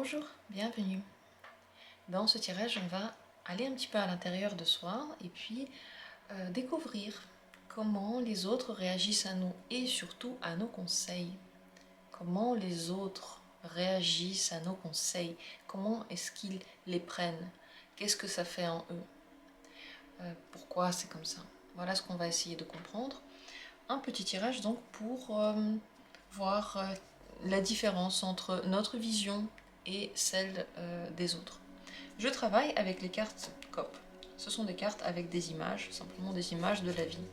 Bonjour, bienvenue. Dans ce tirage, on va aller un petit peu à l'intérieur de soi et puis découvrir comment les autres réagissent à nous et surtout à nos conseils. Comment les autres réagissent à nos conseils, comment est-ce qu'ils les prennent, qu'est-ce que ça fait en eux, pourquoi c'est comme ça. Voilà ce qu'on va essayer de comprendre. Un petit tirage donc pour voir la différence entre notre vision et celle des autres. Je travaille avec les cartes COP. Ce sont des cartes avec des images, simplement des images de la vie.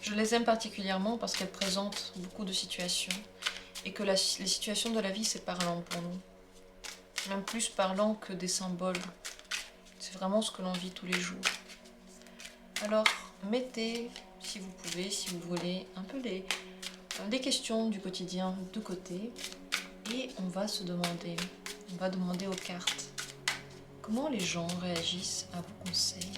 Je les aime particulièrement parce qu'elles présentent beaucoup de situations et que les situations de la vie, c'est parlant pour nous. Même plus parlant que des symboles. C'est vraiment ce que l'on vit tous les jours. Alors, mettez, si vous pouvez, si vous voulez, un peu des questions du quotidien de côté et on va demander aux cartes comment les gens réagissent à vos conseils.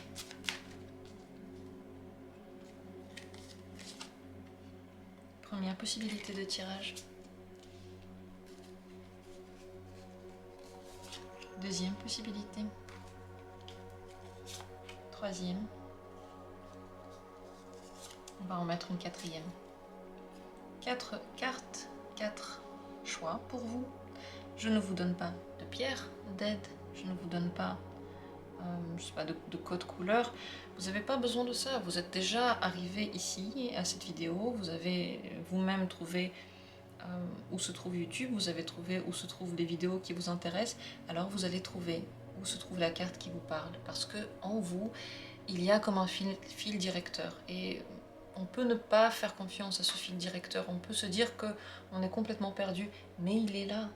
Première possibilité de tirage. Deuxième possibilité. Troisième. On va en mettre une quatrième. 4 cartes, 4 choix pour vous. Je ne vous donne pas de pierre d'aide, je ne vous donne pas, je sais pas, de code couleur. Vous n'avez pas besoin de ça, vous êtes déjà arrivé ici à cette vidéo, vous avez vous-même trouvé où se trouve YouTube, vous avez trouvé où se trouvent les vidéos qui vous intéressent, alors vous allez trouver où se trouve la carte qui vous parle, parce que en vous, il y a comme un fil directeur, et on peut ne pas faire confiance à ce fil directeur, on peut se dire qu'on est complètement perdu, mais il est là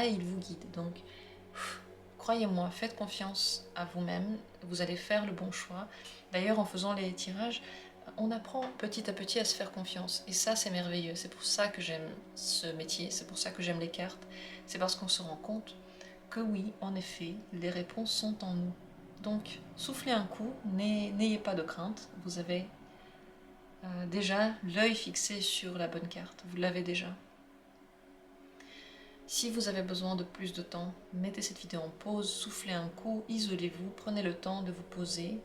et il vous guide. Donc, croyez-moi, faites confiance à vous-même, vous allez faire le bon choix. D'ailleurs, en faisant les tirages, on apprend petit à petit à se faire confiance, et ça c'est merveilleux, c'est pour ça que j'aime ce métier, c'est pour ça que j'aime les cartes, c'est parce qu'on se rend compte que oui, en effet, les réponses sont en nous. Donc, soufflez un coup, n'ayez pas de crainte, vous avez déjà l'œil fixé sur la bonne carte, vous l'avez déjà. Si vous avez besoin de plus de temps, mettez cette vidéo en pause, soufflez un coup, isolez-vous, prenez le temps de vous poser.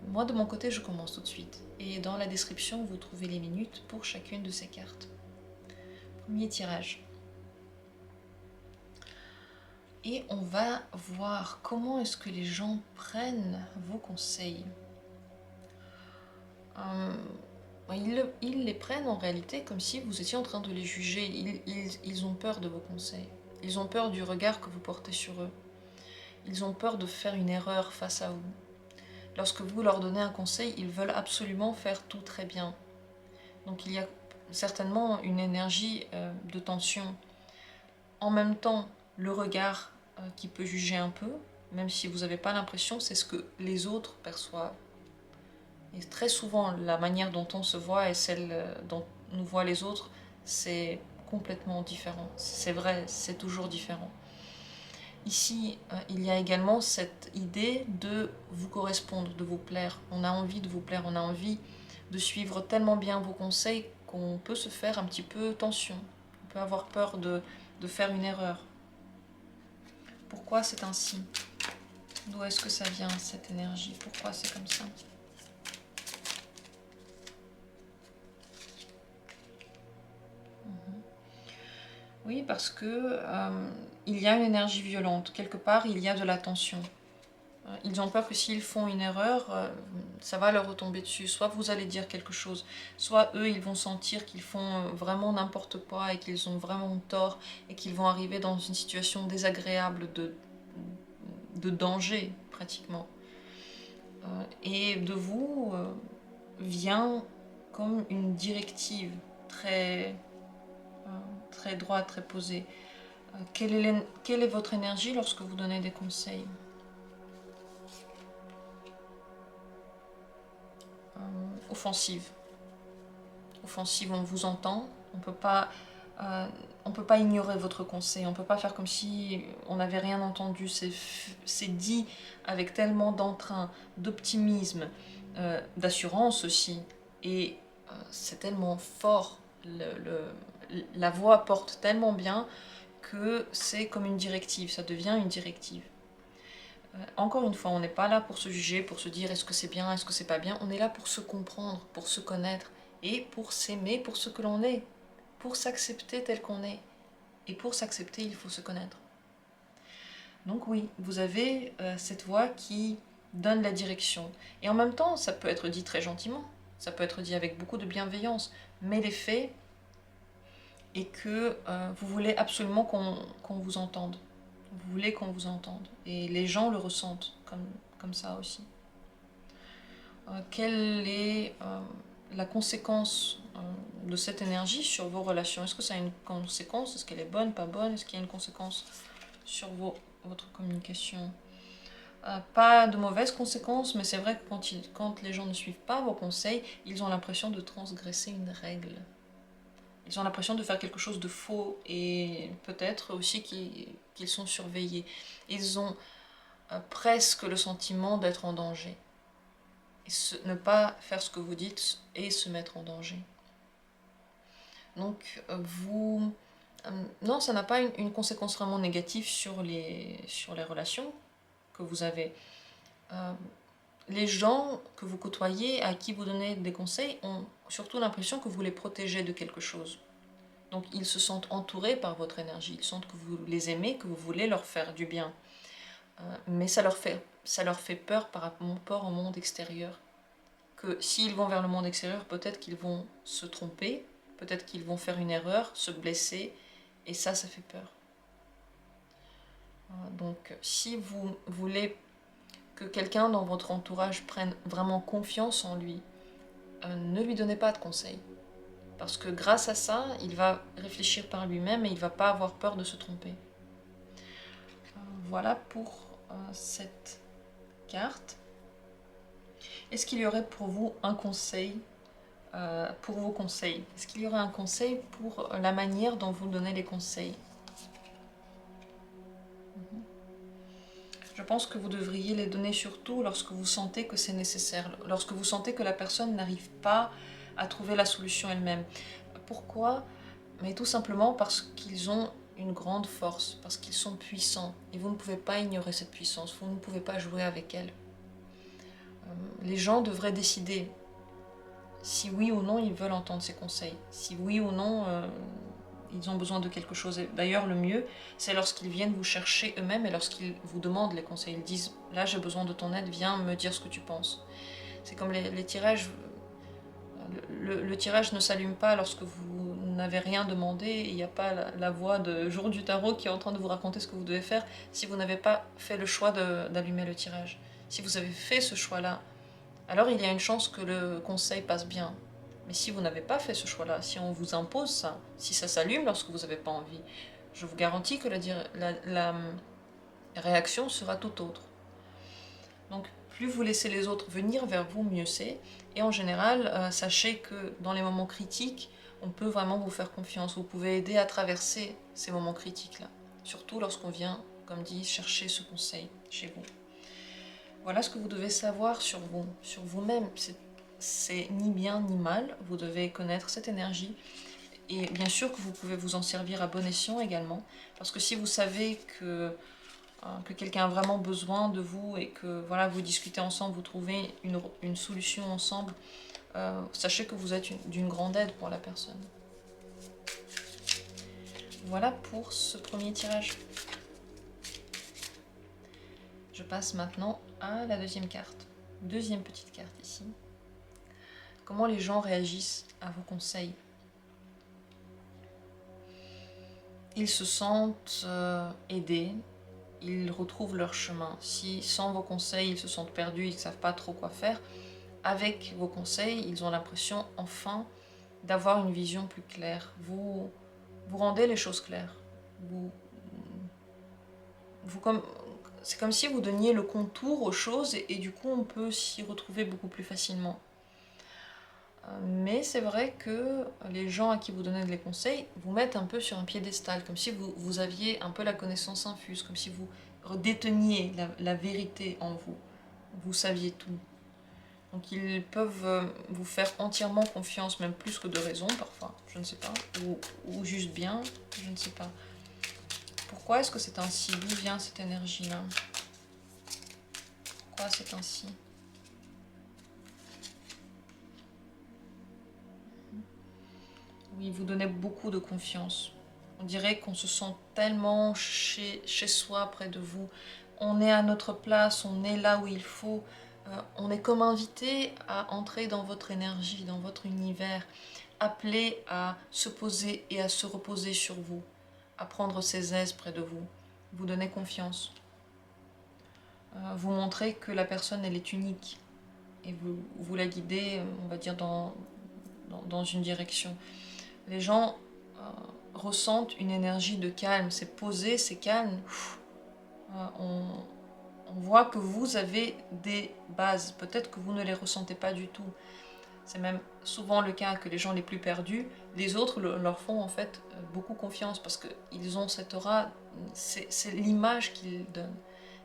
Moi de mon côté, je commence tout de suite. Et dans la description, vous trouvez les minutes pour chacune de ces cartes. Premier tirage. Et on va voir comment est-ce que les gens prennent vos conseils. Ils les prennent en réalité comme si vous étiez en train de les juger. Ils ont peur de vos conseils. Ils ont peur du regard que vous portez sur eux. Ils ont peur de faire une erreur face à vous. Lorsque vous leur donnez un conseil, ils veulent absolument faire tout très bien. Donc il y a certainement une énergie de tension. En même temps, le regard qui peut juger un peu, même si vous n'avez pas l'impression, c'est ce que les autres perçoivent. Et très souvent, la manière dont on se voit et celle dont nous voient les autres, c'est complètement différent. C'est vrai, c'est toujours différent. Ici, il y a également cette idée de vous correspondre, de vous plaire. On a envie de vous plaire, on a envie de suivre tellement bien vos conseils qu'on peut se faire un petit peu tension. On peut avoir peur de faire une erreur. Pourquoi c'est ainsi? D'où est-ce que ça vient, cette énergie? Pourquoi c'est comme ça? Oui, parce que il y a une énergie violente. Quelque part, il y a de la tension. Ils ont peur que s'ils font une erreur, ça va leur retomber dessus. Soit vous allez dire quelque chose, soit eux, ils vont sentir qu'ils font vraiment n'importe quoi et qu'ils ont vraiment tort et qu'ils vont arriver dans une situation désagréable de danger, pratiquement. Et de vous vient comme une directive très droite, très posée. Quelle est votre énergie lorsque vous donnez des conseils? Offensive. Offensive, on vous entend, on peut pas ignorer votre conseil, on peut pas faire comme si on n'avait rien entendu, c'est dit avec tellement d'entrain, d'optimisme, d'assurance aussi, et c'est tellement fort la voix porte tellement bien que c'est comme une directive, ça devient une directive. Encore une fois, on n'est pas là pour se juger, pour se dire est-ce que c'est bien, est-ce que c'est pas bien, on est là pour se comprendre, pour se connaître et pour s'aimer pour ce que l'on est, pour s'accepter tel qu'on est. Et pour s'accepter, il faut se connaître. Donc oui, vous avez cette voix qui donne la direction. Et en même temps, ça peut être dit très gentiment, ça peut être dit avec beaucoup de bienveillance, mais les faits est que vous voulez absolument qu'on vous entende. Vous voulez qu'on vous entende. Et les gens le ressentent comme ça aussi. Quelle est la conséquence de cette énergie sur vos relations? Est-ce que ça a une conséquence? Est-ce qu'elle est bonne, pas bonne? Est-ce qu'il y a une conséquence sur votre communication? Pas de mauvaises conséquences, mais c'est vrai que quand les gens ne suivent pas vos conseils, ils ont l'impression de transgresser une règle. Ils ont l'impression de faire quelque chose de faux et peut-être aussi qu'ils sont surveillés. Ils ont presque le sentiment d'être en danger. Et ne pas faire ce que vous dites et se mettre en danger. Donc non, ça n'a pas une conséquence vraiment négative sur les relations que vous avez. Les gens que vous côtoyez, à qui vous donnez des conseils, ont surtout l'impression que vous les protégez de quelque chose. Donc ils se sentent entourés par votre énergie, ils sentent que vous les aimez, que vous voulez leur faire du bien. Mais ça leur fait peur par rapport au monde extérieur. Que s'ils vont vers le monde extérieur, peut-être qu'ils vont se tromper, peut-être qu'ils vont faire une erreur, se blesser, et ça fait peur. Donc si vous voulez que quelqu'un dans votre entourage prenne vraiment confiance en lui, ne lui donnez pas de conseils. Parce que grâce à ça, il va réfléchir par lui-même et il ne va pas avoir peur de se tromper. Voilà pour cette carte. Est-ce qu'il y aurait pour vous un conseil pour vos conseils? Est-ce qu'il y aurait un conseil pour la manière dont vous donnez les conseils? Je pense que vous devriez les donner surtout lorsque vous sentez que c'est nécessaire, lorsque vous sentez que la personne n'arrive pas à trouver la solution elle-même. Pourquoi? Mais tout simplement parce qu'ils ont une grande force, parce qu'ils sont puissants. Et vous ne pouvez pas ignorer cette puissance, vous ne pouvez pas jouer avec elle. Les gens devraient décider si oui ou non ils veulent entendre ces conseils, si oui ou non ils ont besoin de quelque chose. D'ailleurs, le mieux, c'est lorsqu'ils viennent vous chercher eux-mêmes et lorsqu'ils vous demandent les conseils. Ils disent « Là, j'ai besoin de ton aide, viens me dire ce que tu penses. » C'est comme les tirages. Le tirage ne s'allume pas lorsque vous n'avez rien demandé. Il n'y a pas la voix de jour du tarot qui est en train de vous raconter ce que vous devez faire si vous n'avez pas fait le choix d'allumer le tirage. Si vous avez fait ce choix-là, alors il y a une chance que le conseil passe bien. Mais si vous n'avez pas fait ce choix-là, si on vous impose ça, si ça s'allume lorsque vous n'avez pas envie, je vous garantis que la réaction sera tout autre. Donc plus vous laissez les autres venir vers vous, mieux c'est. Et en général, sachez que dans les moments critiques, on peut vraiment vous faire confiance. Vous pouvez aider à traverser ces moments critiques-là. Surtout lorsqu'on vient, comme dit, chercher ce conseil chez vous. Voilà ce que vous devez savoir sur vous, sur vous-même. C'est ni bien ni mal, vous devez connaître cette énergie. Et bien sûr que vous pouvez vous en servir à bon escient également, parce que si vous savez que quelqu'un a vraiment besoin de vous et que voilà, vous discutez ensemble, vous trouvez une solution ensemble, sachez que vous êtes d'une grande aide pour la personne. Voilà pour ce premier tirage. Je passe maintenant à la deuxième carte. Deuxième petite carte ici. Comment les gens réagissent à vos conseils? Ils se sentent aidés, ils retrouvent leur chemin. Si sans vos conseils, ils se sentent perdus, ils ne savent pas trop quoi faire, avec vos conseils, ils ont l'impression enfin d'avoir une vision plus claire. Vous rendez les choses claires. C'est comme si vous donniez le contour aux choses et du coup on peut s'y retrouver beaucoup plus facilement. Mais c'est vrai que les gens à qui vous donnez des conseils vous mettent un peu sur un piédestal, comme si vous aviez un peu la connaissance infuse, comme si vous déteniez la vérité en vous. Vous saviez tout. Donc ils peuvent vous faire entièrement confiance, même plus que de raison parfois, je ne sais pas, ou juste bien, je ne sais pas. Pourquoi est-ce que c'est ainsi? D'où vient cette énergie-là? Pourquoi c'est ainsi? Oui, vous donnez beaucoup de confiance. On dirait qu'on se sent tellement chez soi, près de vous. On est à notre place, on est là où il faut. On est comme invité à entrer dans votre énergie, dans votre univers, appelé à se poser et à se reposer sur vous, à prendre ses aises près de vous. Vous donnez confiance. Vous montrez que la personne, elle est unique. Et vous la guidez, on va dire, dans une direction. Les gens ressentent une énergie de calme, c'est posé, c'est calme. On voit que vous avez des bases, peut-être que vous ne les ressentez pas du tout. C'est même souvent le cas que les gens les plus perdus, les autres leur font en fait beaucoup confiance parce qu'ils ont cette aura, c'est l'image qu'ils donnent.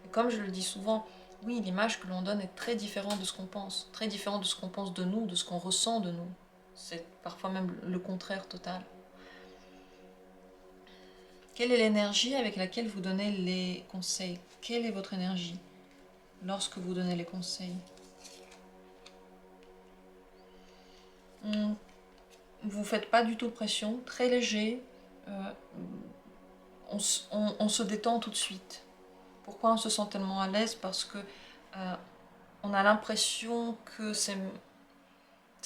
Et comme je le dis souvent, oui, l'image que l'on donne est très différente de ce qu'on pense, très différente de ce qu'on pense de nous, de ce qu'on ressent de nous. C'est parfois même le contraire total. Quelle est l'énergie avec laquelle vous donnez les conseils? Quelle est votre énergie lorsque vous donnez les conseils? Vous ne faites pas du tout pression, très léger. On se détend tout de suite. Pourquoi on se sent tellement à l'aise? Parce que on a l'impression que c'est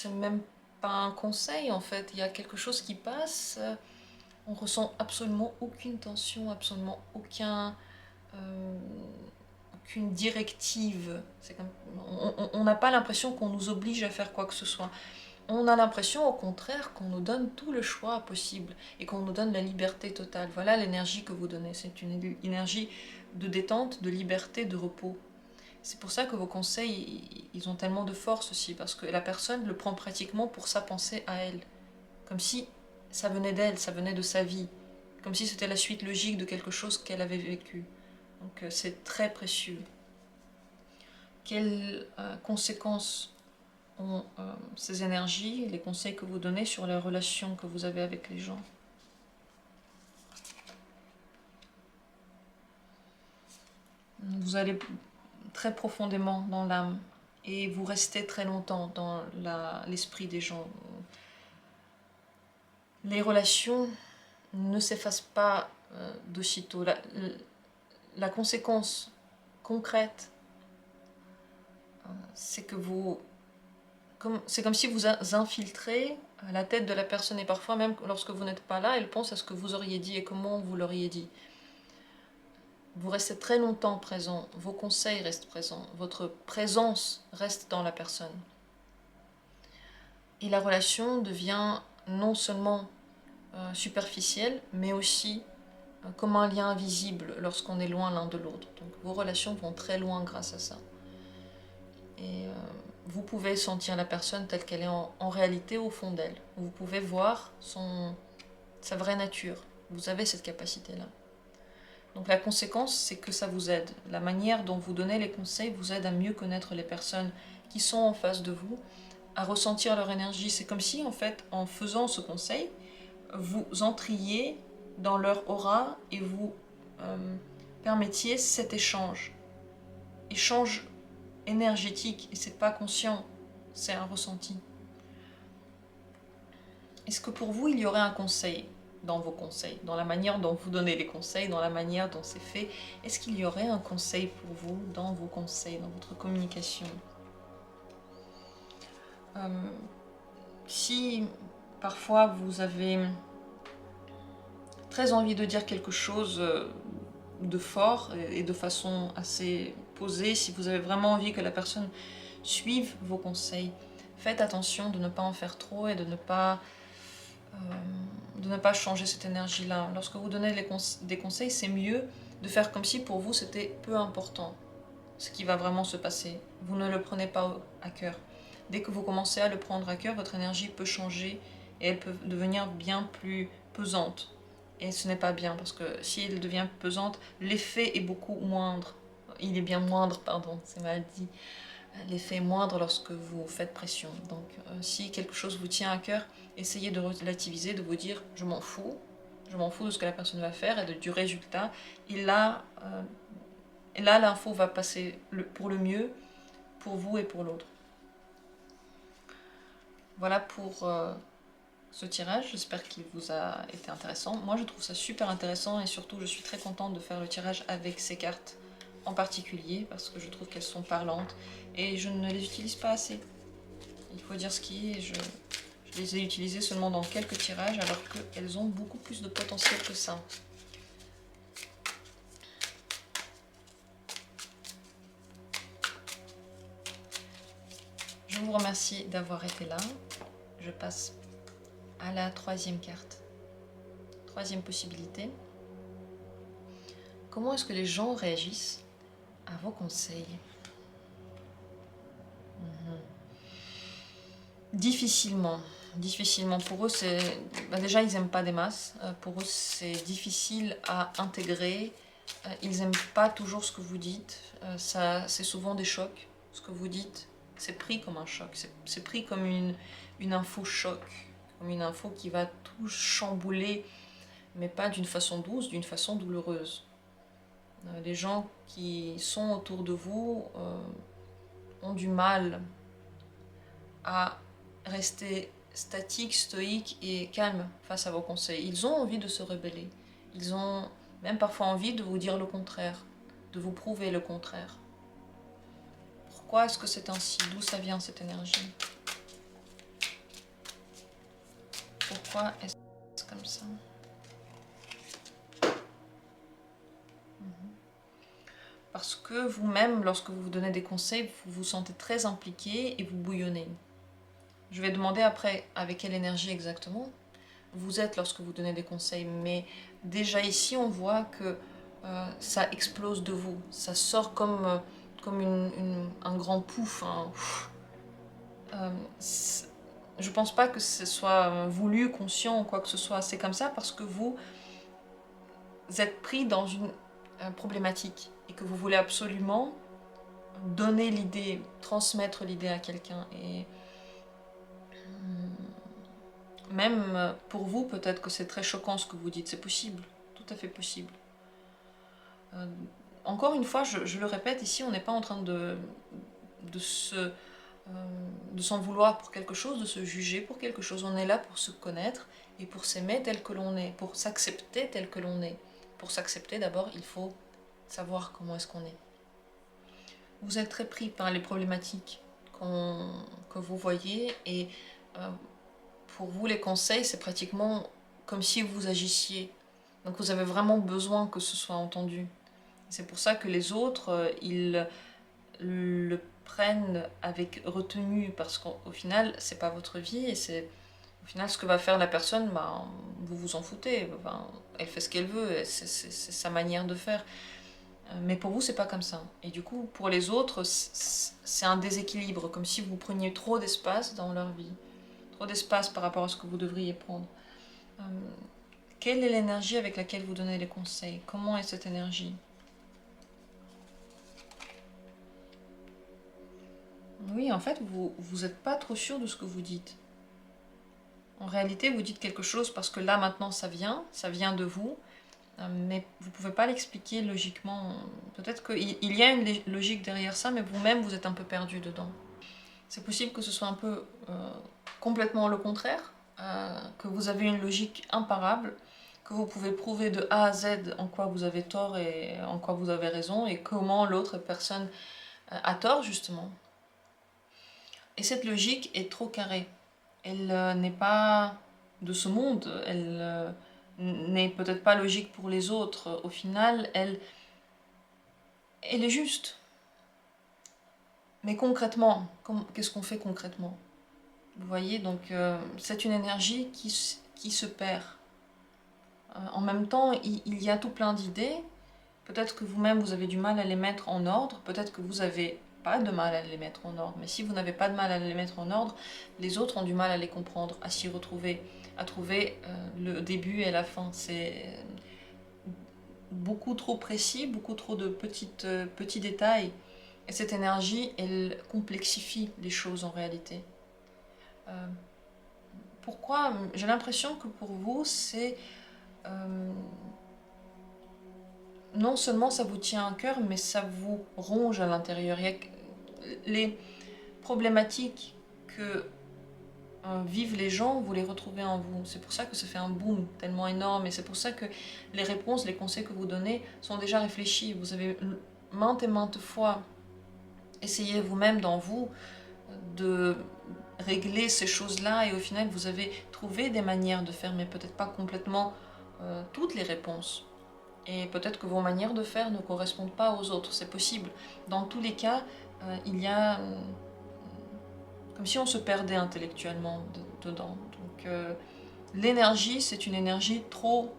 même pas un conseil en fait. Il y a quelque chose qui passe. On ressent absolument aucune tension, absolument aucune directive. Comme, on n'a pas l'impression qu'on nous oblige à faire quoi que ce soit. On a l'impression au contraire qu'on nous donne tout le choix possible et qu'on nous donne la liberté totale. Voilà l'énergie que vous donnez. C'est une énergie de détente, de liberté, de repos. C'est pour ça que vos conseils, ils ont tellement de force aussi, parce que la personne le prend pratiquement pour sa pensée à elle. Comme si ça venait d'elle, ça venait de sa vie. Comme si c'était la suite logique de quelque chose qu'elle avait vécu. Donc c'est très précieux. Quelles conséquences ont ces énergies, les conseils que vous donnez sur les relations que vous avez avec les gens? Vous allez très profondément dans l'âme et vous restez très longtemps dans l'esprit des gens. Les relations ne s'effacent pas d'aussitôt. La conséquence concrète, c'est que c'est comme si vous infiltrez la tête de la personne, et parfois même lorsque vous n'êtes pas là, elle pense à ce que vous auriez dit et comment vous l'auriez dit. Vous restez très longtemps présent, vos conseils restent présents, votre présence reste dans la personne. Et la relation devient non seulement superficielle, mais aussi comme un lien invisible lorsqu'on est loin l'un de l'autre. Donc vos relations vont très loin grâce à ça. Et vous pouvez sentir la personne telle qu'elle est en réalité au fond d'elle. Vous pouvez voir sa vraie nature. Vous avez cette capacité-là. Donc la conséquence, c'est que ça vous aide. La manière dont vous donnez les conseils vous aide à mieux connaître les personnes qui sont en face de vous, à ressentir leur énergie. C'est comme si, en fait, en faisant ce conseil, vous entriez dans leur aura et vous permettiez cet échange. Échange énergétique, et c'est pas conscient, c'est un ressenti. Est-ce que pour vous, il y aurait un conseil dans vos conseils, dans la manière dont vous donnez les conseils, dans la manière dont c'est fait? Est-ce qu'il y aurait un conseil pour vous dans vos conseils, dans votre communication? Si parfois vous avez très envie de dire quelque chose de fort et de façon assez posée, si vous avez vraiment envie que la personne suive vos conseils, faites attention de ne pas en faire trop et de ne pas changer cette énergie-là. Lorsque vous donnez des conseils, c'est mieux de faire comme si pour vous c'était peu important ce qui va vraiment se passer. Vous ne le prenez pas à cœur. Dès que vous commencez à le prendre à cœur, votre énergie peut changer et elle peut devenir bien plus pesante. Et ce n'est pas bien, parce que si elle devient pesante, l'effet est beaucoup moindre. Il est bien moindre, pardon, c'est mal dit. l'effet est moindre lorsque vous faites pression. Donc si quelque chose vous tient à cœur, essayez de relativiser, de vous dire je m'en fous de ce que la personne va faire et du résultat. Et là, l'info va passer pour le mieux, pour vous et pour l'autre. Voilà pour ce tirage, j'espère qu'il vous a été intéressant. Moi je trouve ça super intéressant et surtout je suis très contente de faire le tirage avec ces cartes en particulier parce que je trouve qu'elles sont parlantes et je ne les utilise pas assez. Il faut dire ce qui est, je les ai utilisées seulement dans quelques tirages alors qu'elles ont beaucoup plus de potentiel que ça. Je vous remercie d'avoir été là. Je passe à la troisième carte. Troisième possibilité. Comment est-ce que les gens réagissent à vos conseils? Difficilement. Difficilement. Pour eux, c'est... déjà, ils n'aiment pas des masses. Pour eux, c'est difficile à intégrer. Ils n'aiment pas toujours ce que vous dites. C'est souvent des chocs. Ce que vous dites, c'est pris comme un choc. C'est pris comme une info choc. Comme une info qui va tout chambouler, mais pas d'une façon douce, d'une façon douloureuse. Les gens qui sont autour de vous ont du mal à rester statiques, stoïques et calmes face à vos conseils. Ils ont envie de se rebeller. Ils ont même parfois envie de vous dire le contraire, de vous prouver le contraire. Pourquoi est-ce que c'est ainsi? D'où ça vient cette énergie? Pourquoi est-ce comme ça? Parce que vous-même, lorsque vous vous donnez des conseils, vous vous sentez très impliqué et vous bouillonnez. Je vais demander après avec quelle énergie exactement vous êtes lorsque vous donnez des conseils, mais déjà ici on voit que ça explose de vous, ça sort comme un grand pouf. Je pense pas que ce soit voulu, conscient ou quoi que ce soit, c'est comme ça parce que vous êtes pris dans une problématique et que vous voulez absolument donner l'idée, transmettre l'idée à quelqu'un. Et même pour vous, peut-être que c'est très choquant ce que vous dites, c'est possible, tout à fait possible. Encore une fois, je le répète, ici on n'est pas en train de s'en vouloir pour quelque chose, de se juger pour quelque chose. On est là pour se connaître et pour s'aimer tel que l'on est, pour s'accepter tel que l'on est. Pour s'accepter, d'abord, il faut savoir comment est-ce qu'on est. Vous êtes très pris par les problématiques que vous voyez et pour vous, les conseils, c'est pratiquement comme si vous agissiez. Donc vous avez vraiment besoin que ce soit entendu. C'est pour ça que les autres, ils le prennent avec retenue parce qu'au final, c'est pas votre vie et c'est au final ce que va faire la personne, ben, vous vous en foutez. Ben, elle fait ce qu'elle veut, c'est sa manière de faire. Mais pour vous, c'est pas comme ça. Et du coup, pour les autres, c'est un déséquilibre, comme si vous preniez trop d'espace dans leur vie. Trop d'espace par rapport à ce que vous devriez prendre. Quelle est l'énergie avec laquelle vous donnez les conseils? Comment est cette énergie? Oui, en fait, vous n'êtes pas trop sûr de ce que vous dites. En réalité, vous dites quelque chose parce que là, maintenant, ça vient de vous, mais vous ne pouvez pas l'expliquer logiquement. Peut-être qu'il y a une logique derrière ça, mais vous-même, vous êtes un peu perdu dedans. C'est possible que ce soit un peu complètement le contraire, que vous avez une logique imparable, que vous pouvez prouver de A à Z en quoi vous avez tort et en quoi vous avez raison, et comment l'autre personne a tort, justement. Et cette logique est trop carrée. Elle n'est pas de ce monde, elle n'est peut-être pas logique pour les autres. Au final, elle est juste. Mais concrètement, qu'est-ce qu'on fait concrètement? Vous voyez, donc c'est une énergie qui se perd. En même temps, il y a tout plein d'idées. Peut-être que vous-même, vous avez du mal à les mettre en ordre. Peut-être que vous n'avez pas de mal à les mettre en ordre. Mais si vous n'avez pas de mal à les mettre en ordre, les autres ont du mal à les comprendre, à s'y retrouver, à trouver le début et la fin. C'est beaucoup trop précis, beaucoup trop de petits détails Et cette énergie, elle complexifie les choses en réalité. Pourquoi? J'ai l'impression que pour vous, c'est... non seulement ça vous tient à cœur, mais ça vous ronge à l'intérieur. Les problématiques que vivent les gens, vous les retrouvez en vous. C'est pour ça que ça fait un boom tellement énorme, et c'est pour ça que les réponses, les conseils que vous donnez sont déjà réfléchis. Vous avez maintes et maintes fois essayé vous-même dans vous de régler ces choses-là, et au final vous avez trouvé des manières de faire, mais peut-être pas complètement toutes les réponses. Et peut-être que vos manières de faire ne correspondent pas aux autres, c'est possible. Dans tous les cas, il y a... comme si on se perdait intellectuellement dedans. Donc l'énergie, c'est une énergie trop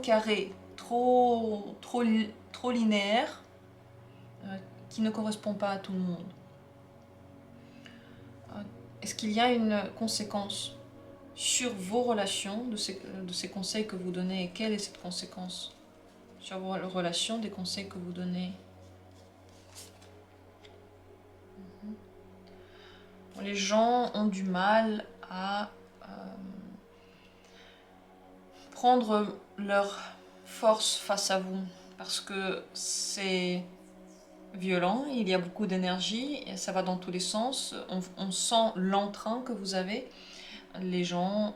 carrée, trop linéaire, qui ne correspond pas à tout le monde. Est-ce qu'il y a une conséquence sur vos relations de ces conseils que vous donnez? Et quelle est cette conséquence sur vos relations des conseils que vous donnez? Les gens ont du mal à prendre leur force face à vous, parce que c'est violent, il y a beaucoup d'énergie, et ça va dans tous les sens, on sent l'entrain que vous avez. Les gens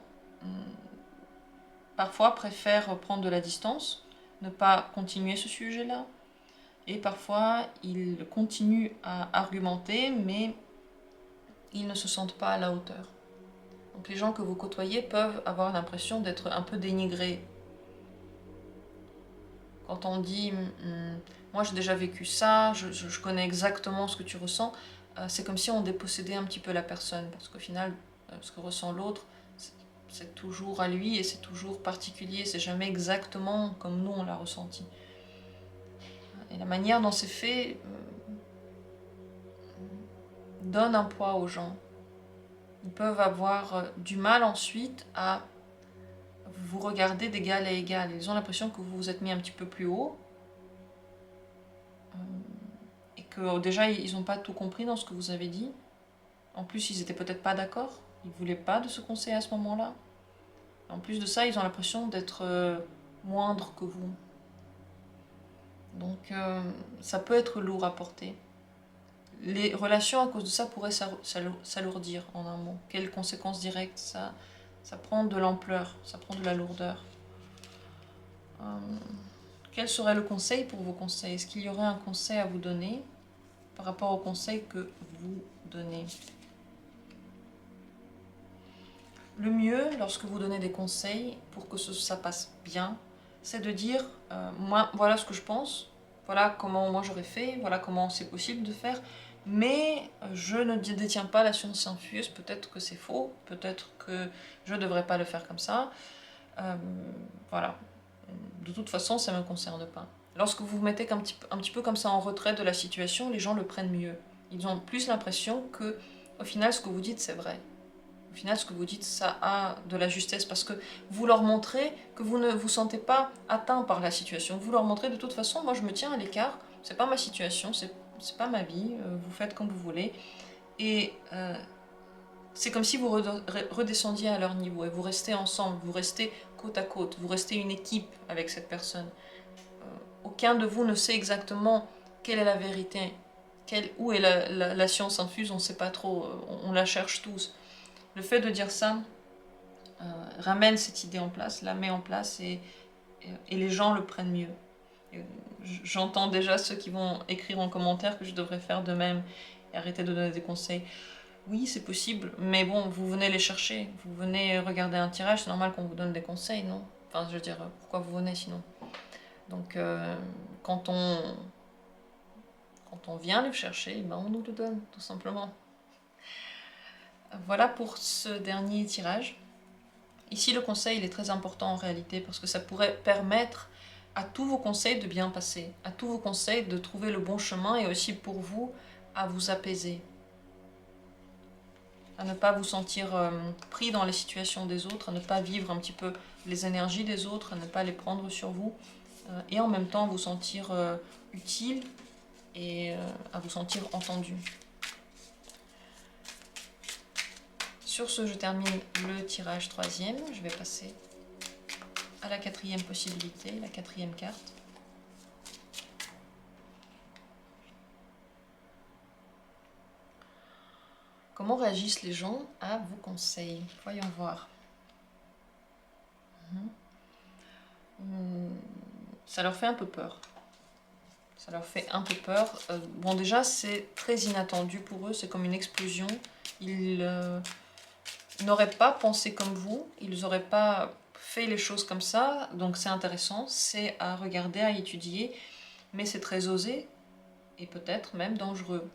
parfois préfèrent prendre de la distance, ne pas continuer ce sujet-là, et parfois ils continuent à argumenter, mais ils ne se sentent pas à la hauteur. Donc les gens que vous côtoyez peuvent avoir l'impression d'être un peu dénigrés. Quand on dit moi j'ai déjà vécu ça, je connais exactement ce que tu ressens, c'est comme si on dépossédait un petit peu la personne, parce qu'au final, ce que ressent l'autre, c'est toujours à lui, et c'est toujours particulier, c'est jamais exactement comme nous on l'a ressenti. Et la manière dont c'est fait donne un poids aux gens. Ils peuvent avoir du mal ensuite à vous regarder d'égal à égal. Ils ont l'impression que vous vous êtes mis un petit peu plus haut, et que déjà ils n'ont pas tout compris dans ce que vous avez dit. En plus, ils n'étaient peut-être pas d'accord, ils ne voulaient pas de ce conseil à ce moment-là. En plus de ça, ils ont l'impression d'être moindres que vous. Donc ça peut être lourd à porter. Les relations à cause de ça pourraient s'alourdir en un mot. Quelles conséquences directes? Ça prend de l'ampleur, ça prend de la lourdeur. Quel serait le conseil pour vos conseils? Est-ce qu'il y aurait un conseil à vous donner par rapport au conseil que vous donnez? Le mieux, lorsque vous donnez des conseils, pour que ça passe bien, c'est de dire moi, voilà ce que je pense, voilà comment moi j'aurais fait, voilà comment c'est possible de faire, mais je ne détiens pas la science infuse, peut-être que c'est faux, peut-être que je ne devrais pas le faire comme ça. Voilà. De toute façon, ça ne me concerne pas. Lorsque vous vous mettez un petit peu comme ça en retrait de la situation, les gens le prennent mieux. Ils ont plus l'impression que, au final, ce que vous dites, c'est vrai. Au final, ce que vous dites, ça a de la justesse, parce que vous leur montrez que vous ne vous sentez pas atteint par la situation. Vous leur montrez de toute façon, moi je me tiens à l'écart, c'est pas ma situation, c'est pas ma vie, vous faites comme vous voulez. Et c'est comme si vous redescendiez à leur niveau, et vous restez ensemble, vous restez côte à côte, vous restez une équipe avec cette personne. Aucun de vous ne sait exactement quelle est la vérité, où est la science infuse, on ne sait pas trop, on la cherche tous. Le fait de dire ça ramène cette idée en place, la met en place, et les gens le prennent mieux. J'entends déjà ceux qui vont écrire en commentaire que je devrais faire de même et arrêter de donner des conseils. Oui, c'est possible, mais bon, vous venez les chercher, vous venez regarder un tirage, c'est normal qu'on vous donne des conseils, non? Enfin, je veux dire, pourquoi vous venez sinon? Donc, quand on vient les chercher, ben on nous le donne, tout simplement. Voilà pour ce dernier tirage. Ici, le conseil il est très important en réalité, parce que ça pourrait permettre à tous vos conseils de bien passer, à tous vos conseils de trouver le bon chemin, et aussi pour vous à vous apaiser, à ne pas vous sentir pris dans les situations des autres, à ne pas vivre un petit peu les énergies des autres, à ne pas les prendre sur vous, et en même temps vous sentir utile et à vous sentir entendu. Sur ce, je termine le tirage 3e. Je vais passer à la 4e possibilité, la 4e carte. Comment réagissent les gens à vos conseils? Voyons voir. Ça leur fait un peu peur. Ça leur fait un peu peur. Bon, déjà, c'est très inattendu pour eux. C'est comme une explosion. Ils n'auraient pas pensé comme vous. Ils n'auraient pas fait les choses comme ça. Donc, c'est intéressant. C'est à regarder, à étudier. Mais c'est très osé. Et peut-être même dangereux.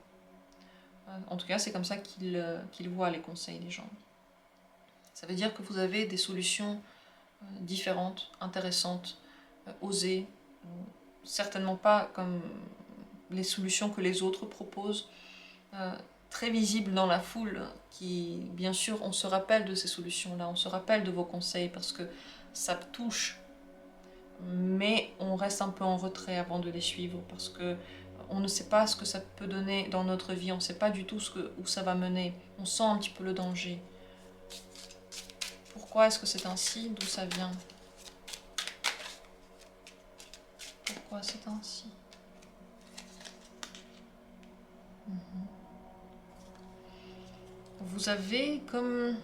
En tout cas, c'est comme ça qu'ils voient les conseils des gens. Ça veut dire que vous avez des solutions différentes, intéressantes, osées, certainement pas comme les solutions que les autres proposent, très visibles dans la foule, qui, bien sûr, on se rappelle de ces solutions-là, on se rappelle de vos conseils parce que ça touche, mais on reste un peu en retrait avant de les suivre parce que on ne sait pas ce que ça peut donner dans notre vie, on ne sait pas du tout où ça va mener, on sent un petit peu le danger. Pourquoi est-ce que c'est ainsi? D'où ça vient? Pourquoi c'est ainsi? Vous avez comme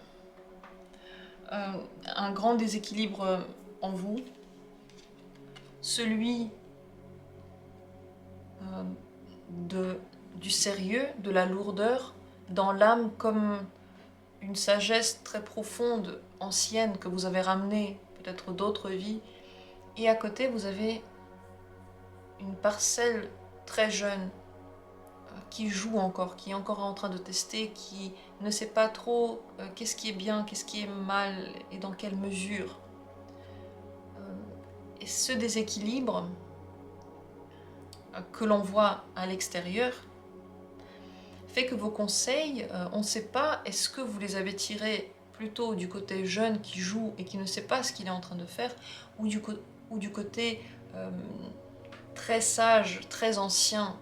un grand déséquilibre en vous, celui du sérieux, de la lourdeur, dans l'âme comme une sagesse très profonde, ancienne, que vous avez ramenée peut-être d'autres vies, et à côté vous avez une parcelle très jeune qui joue encore, qui est encore en train de tester, qui ne sait pas trop qu'est-ce qui est bien, qu'est-ce qui est mal et dans quelle mesure. Et ce déséquilibre que l'on voit à l'extérieur fait que vos conseils, on ne sait pas, est-ce que vous les avez tirés plutôt du côté jeune qui joue et qui ne sait pas ce qu'il est en train de faire, ou du côté très sage, très ancien,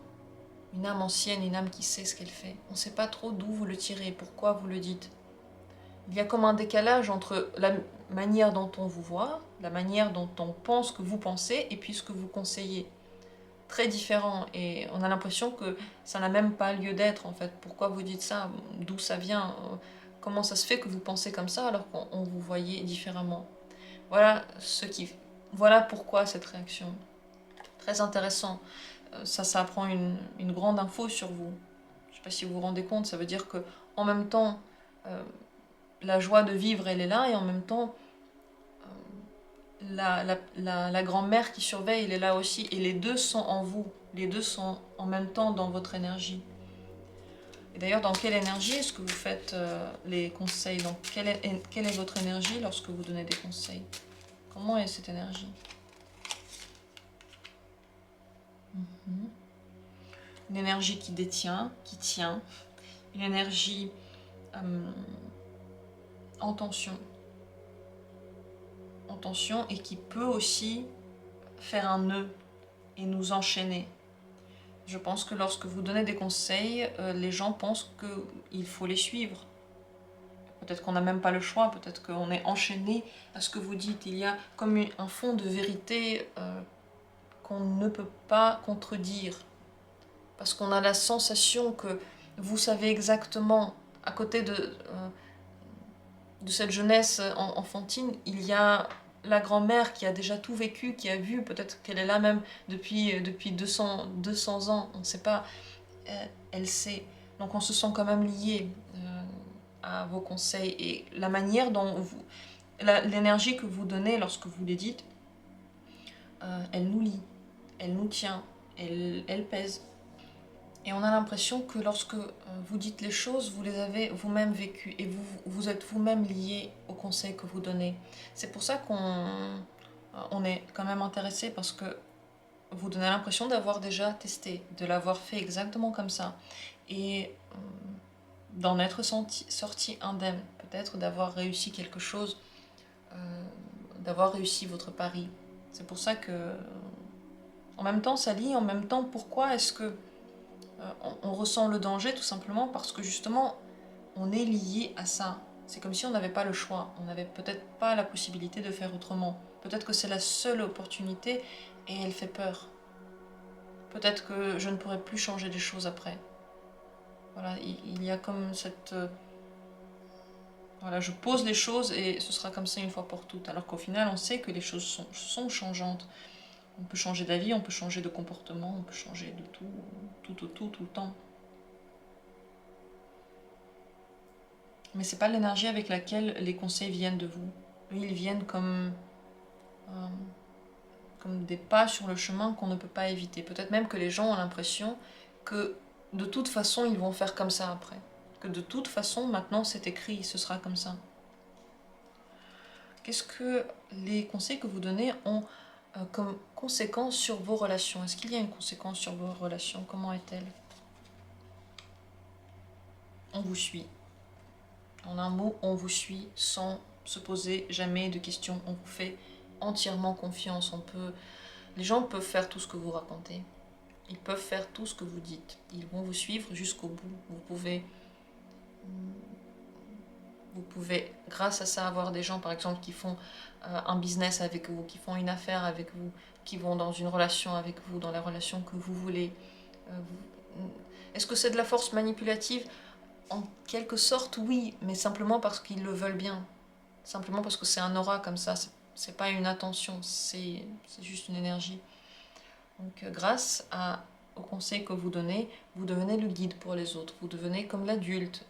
une âme ancienne, une âme qui sait ce qu'elle fait. On ne sait pas trop d'où vous le tirez, pourquoi vous le dites. Il y a comme un décalage entre la manière dont on vous voit, la manière dont on pense que vous pensez, et puis ce que vous conseillez. Très différent, et on a l'impression que ça n'a même pas lieu d'être en fait. Pourquoi vous dites ça? D'où ça vient? Comment ça se fait que vous pensez comme ça alors qu'on vous voyait différemment? Voilà pourquoi cette réaction. Très intéressant. Ça apprend une grande info sur vous. Je ne sais pas si vous vous rendez compte, ça veut dire que en même temps, la joie de vivre, elle est là, et en même temps, la grand-mère qui surveille, elle est là aussi, et les deux sont en vous, les deux sont en même temps dans votre énergie. Et d'ailleurs, dans quelle énergie est-ce que vous faites les conseils? Quelle est votre énergie lorsque vous donnez des conseils? Comment est cette énergie? Une énergie qui détient, qui tient, une énergie en tension, et qui peut aussi faire un nœud et nous enchaîner. Je pense que lorsque vous donnez des conseils, les gens pensent qu'il faut les suivre. Peut-être qu'on n'a même pas le choix, peut-être qu'on est enchaîné à ce que vous dites. Il y a comme un fond de vérité qu'on ne peut pas contredire. Parce qu'on a la sensation que vous savez exactement, à côté de cette jeunesse enfantine, il y a la grand-mère qui a déjà tout vécu, qui a vu, peut-être qu'elle est là même depuis 200 ans, on ne sait pas, elle sait. Donc on se sent quand même lié à vos conseils, et la manière dont l'énergie que vous donnez lorsque vous les dites, elle nous lie, elle nous tient, elle pèse. Et on a l'impression que lorsque vous dites les choses, vous les avez vous-même vécues, et vous êtes vous-même lié aux conseils que vous donnez. C'est pour ça qu'on est quand même intéressé, parce que vous donnez l'impression d'avoir déjà testé, de l'avoir fait exactement comme ça, et d'en être sorti indemne, peut-être d'avoir réussi quelque chose, d'avoir réussi votre pari. C'est pour ça que, en même temps, ça lie, en même temps, pourquoi est-ce que on ressent le danger tout simplement parce que justement, on est lié à ça. C'est comme si on n'avait pas le choix, on n'avait peut-être pas la possibilité de faire autrement. Peut-être que c'est la seule opportunité et elle fait peur. Peut-être que je ne pourrai plus changer les choses après. Voilà, il y a comme cette... voilà, je pose les choses et ce sera comme ça une fois pour toutes. Alors qu'au final, on sait que les choses sont changeantes. On peut changer d'avis, on peut changer de comportement, on peut changer de tout le temps. Mais c'est pas l'énergie avec laquelle les conseils viennent de vous. Eux, ils viennent comme des pas sur le chemin qu'on ne peut pas éviter. Peut-être même que les gens ont l'impression que de toute façon, ils vont faire comme ça après. Que de toute façon, maintenant, c'est écrit, ce sera comme ça. Qu'est-ce que les conseils que vous donnez ont comme conséquence sur vos relations? Est-ce qu'il y a une conséquence sur vos relations? Comment est-elle? On vous suit. En un mot, on vous suit sans se poser jamais de questions. On vous fait entièrement confiance. Les gens peuvent faire tout ce que vous racontez. Ils peuvent faire tout ce que vous dites. Ils vont vous suivre jusqu'au bout. Vous pouvez, grâce à ça, avoir des gens, par exemple, qui font un business avec vous, qui font une affaire avec vous, qui vont dans une relation avec vous, dans la relation que vous voulez. Est-ce que c'est de la force manipulative? En quelque sorte, oui, mais simplement parce qu'ils le veulent bien. Simplement parce que c'est un aura comme ça. C'est pas une attention, c'est juste une énergie. Donc, grâce aux conseils que vous donnez, vous devenez le guide pour les autres. Vous devenez comme l'adulte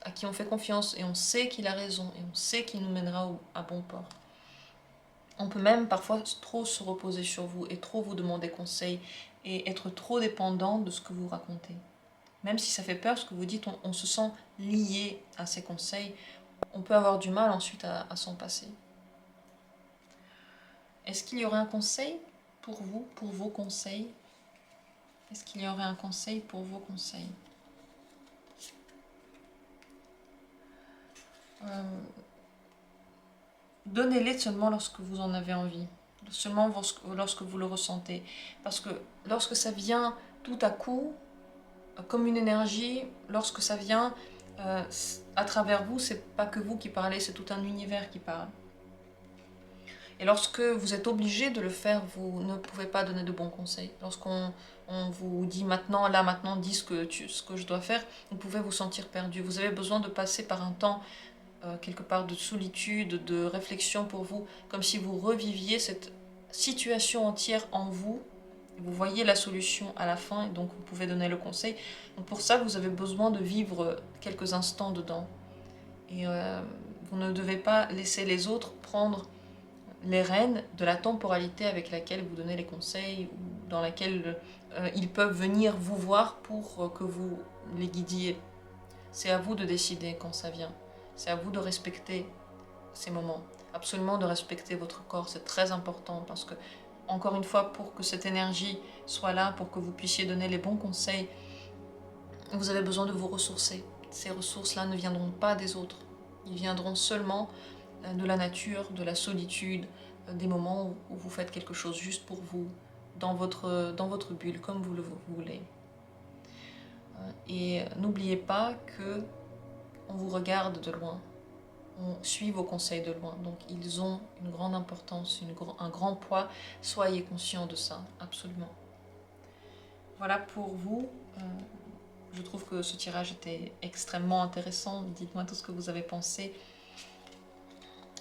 à qui on fait confiance et on sait qu'il a raison et on sait qu'il nous mènera à bon port. On peut même parfois trop se reposer sur vous et trop vous demander conseil et être trop dépendant de ce que vous racontez. Même si ça fait peur ce que vous dites, on se sent lié à ces conseils. On peut avoir du mal ensuite à s'en passer. Est-ce qu'il y aurait un conseil pour vous, pour vos conseils? Est-ce qu'il y aurait un conseil pour vos conseils? Donnez-les seulement lorsque vous en avez envie, seulement lorsque vous le ressentez. Parce que lorsque ça vient tout à coup, comme une énergie, lorsque ça vient à travers vous, c'est pas que vous qui parlez, c'est tout un univers qui parle. Et lorsque vous êtes obligé de le faire, vous ne pouvez pas donner de bons conseils. Lorsqu'on vous dit maintenant, là maintenant, dis ce que je dois faire, vous pouvez vous sentir perdu. Vous avez besoin de passer par un temps quelque part de solitude, de réflexion pour vous, comme si vous reviviez cette situation entière en vous. Vous voyez la solution à la fin, et donc vous pouvez donner le conseil. Donc pour ça, vous avez besoin de vivre quelques instants dedans. Et vous ne devez pas laisser les autres prendre les rênes de la temporalité avec laquelle vous donnez les conseils, ou dans laquelle ils peuvent venir vous voir pour que vous les guidiez. C'est à vous de décider quand ça vient. C'est à vous de respecter ces moments. Absolument de respecter votre corps, c'est très important parce que, encore une fois, pour que cette énergie soit là, pour que vous puissiez donner les bons conseils, vous avez besoin de vous ressourcer. Ces ressources-là ne viendront pas des autres. Ils viendront seulement de la nature, de la solitude, des moments où vous faites quelque chose juste pour vous, dans votre bulle, comme vous le voulez. Et n'oubliez pas que on vous regarde de loin, on suit vos conseils de loin, donc ils ont une grande importance, un grand poids, soyez conscients de ça, absolument. Voilà pour vous, je trouve que ce tirage était extrêmement intéressant, dites-moi tout ce que vous avez pensé.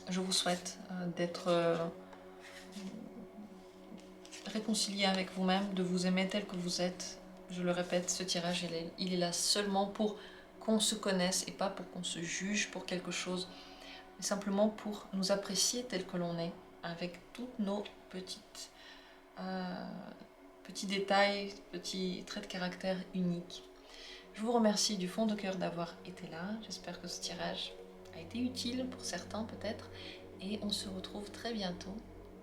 Je vous souhaite d'être réconcilié avec vous-même, de vous aimer tel que vous êtes. Je le répète, ce tirage, il est là seulement pour qu'on se connaisse et pas pour qu'on se juge pour quelque chose, mais simplement pour nous apprécier tel que l'on est, avec toutes nos petits détails, petits traits de caractère uniques. Je vous remercie du fond de cœur d'avoir été là. J'espère que ce tirage a été utile pour certains peut-être. Et on se retrouve très bientôt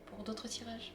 pour d'autres tirages.